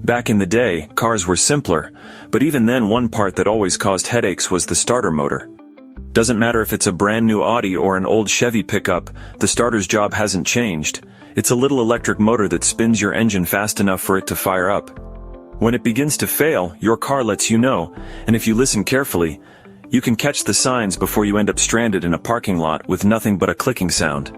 Back in the day, cars were simpler, but even then one part that always caused headaches was the starter motor. Doesn't matter if it's a brand new Audi or an old Chevy pickup, the starter's job hasn't changed. It's a little electric motor that spins your engine fast enough for it to fire up. When it begins to fail, your car lets you know, and if you listen carefully, you can catch the signs before you end up stranded in a parking lot with nothing but a clicking sound.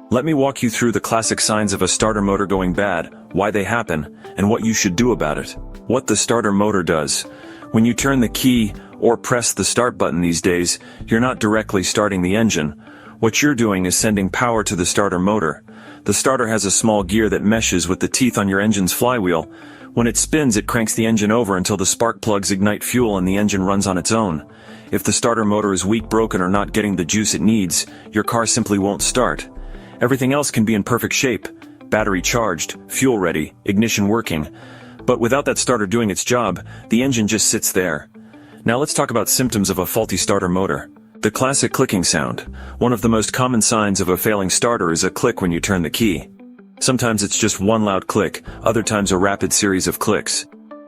Let me walk you through the classic signs of a starter motor going bad, why they happen, and what you should do about it. What the starter motor does. When you turn the key or press the start button these days, you're not directly starting the engine. What you're doing is sending power to the starter motor. The starter has a small gear that meshes with the teeth on your engine's flywheel. When it spins, it cranks the engine over until the spark plugs ignite fuel and the engine runs on its own. If the starter motor is weak, broken, or not getting the juice it needs, your car simply won't start. Everything else can be in perfect shape, battery charged, fuel ready, ignition working. But without that starter doing its job, the engine just sits there. Now let's talk about symptoms of a faulty starter motor. The classic clicking sound. One of the most common signs of a failing starter is a click when you turn the key. Sometimes it's just one loud click, other times a rapid series of clicks.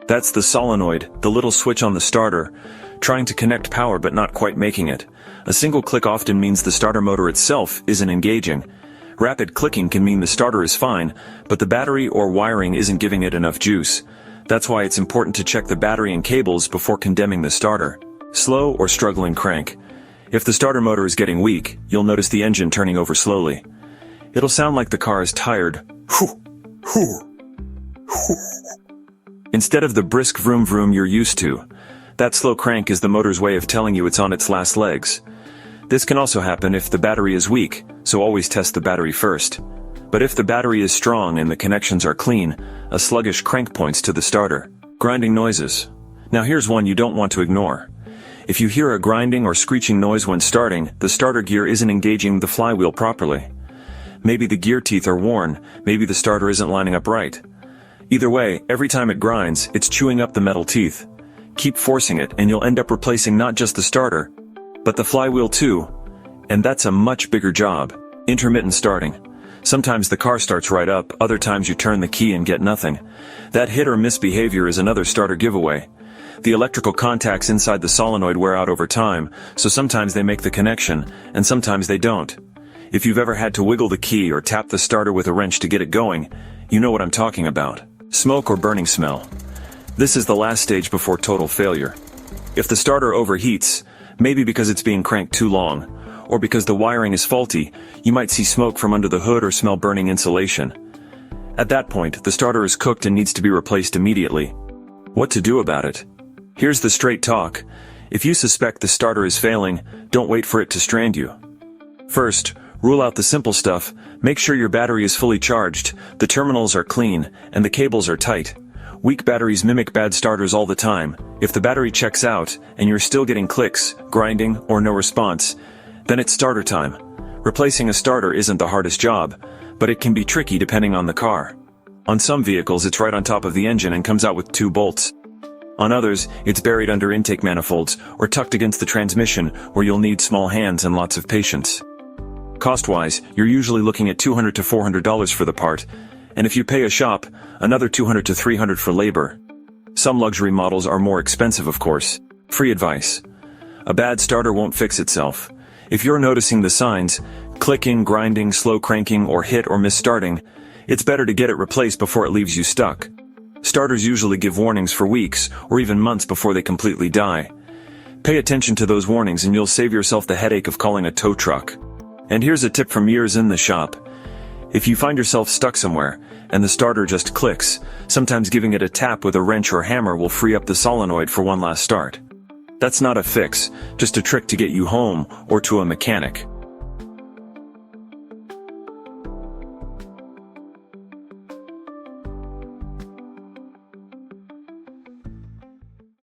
That's the solenoid, the little switch on the starter, trying to connect power but not quite making it. A single click often means the starter motor itself isn't engaging. Rapid clicking can mean the starter is fine, but the battery or wiring isn't giving it enough juice. That's why it's important to check the battery and cables before condemning the starter. Slow or struggling crank. If the starter motor is getting weak, you'll notice the engine turning over slowly. It'll sound like the car is tired. Instead of the brisk vroom vroom you're used to. That slow crank is the motor's way of telling you it's on its last legs. This can also happen if the battery is weak, so always test the battery first. But if the battery is strong and the connections are clean, a sluggish crank points to the starter. Grinding noises. Now here's one you don't want to ignore. If you hear a grinding or screeching noise when starting, the starter gear isn't engaging the flywheel properly. Maybe the gear teeth are worn, maybe the starter isn't lining up right. Either way, every time it grinds, it's chewing up the metal teeth. Keep forcing it and you'll end up replacing not just the starter, but the flywheel too. And that's a much bigger job. Intermittent starting. Sometimes the car starts right up, other times you turn the key and get nothing. That hit or miss behavior is another starter giveaway. The electrical contacts inside the solenoid wear out over time, so sometimes they make the connection, and sometimes they don't. If you've ever had to wiggle the key or tap the starter with a wrench to get it going, you know what I'm talking about. Smoke or burning smell. This is the last stage before total failure. If the starter overheats, maybe because it's being cranked too long, or because the wiring is faulty, you might see smoke from under the hood or smell burning insulation. At that point, the starter is cooked and needs to be replaced immediately. What to do about it? Here's the straight talk. If you suspect the starter is failing, don't wait for it to strand you. First, rule out the simple stuff. Make sure your battery is fully charged, the terminals are clean, and the cables are tight. Weak batteries mimic bad starters all the time. If the battery checks out, and you're still getting clicks, grinding, or no response, then it's starter time. Replacing a starter isn't the hardest job, but it can be tricky depending on the car. On some vehicles it's right on top of the engine and comes out with 2 bolts. On others, it's buried under intake manifolds, or tucked against the transmission, where you'll need small hands and lots of patience. Cost-wise, you're usually looking at $200 to $400 for the part, and if you pay a shop, another $200 to $300 for labor. Some luxury models are more expensive, of course. Free advice. A bad starter won't fix itself. If you're noticing the signs, clicking, grinding, slow cranking, or hit or miss starting, it's better to get it replaced before it leaves you stuck. Starters usually give warnings for weeks, or even months before they completely die. Pay attention to those warnings and you'll save yourself the headache of calling a tow truck. And here's a tip from years in the shop. If you find yourself stuck somewhere, and the starter just clicks, sometimes giving it a tap with a wrench or hammer will free up the solenoid for one last start. That's not a fix, just a trick to get you home or to a mechanic.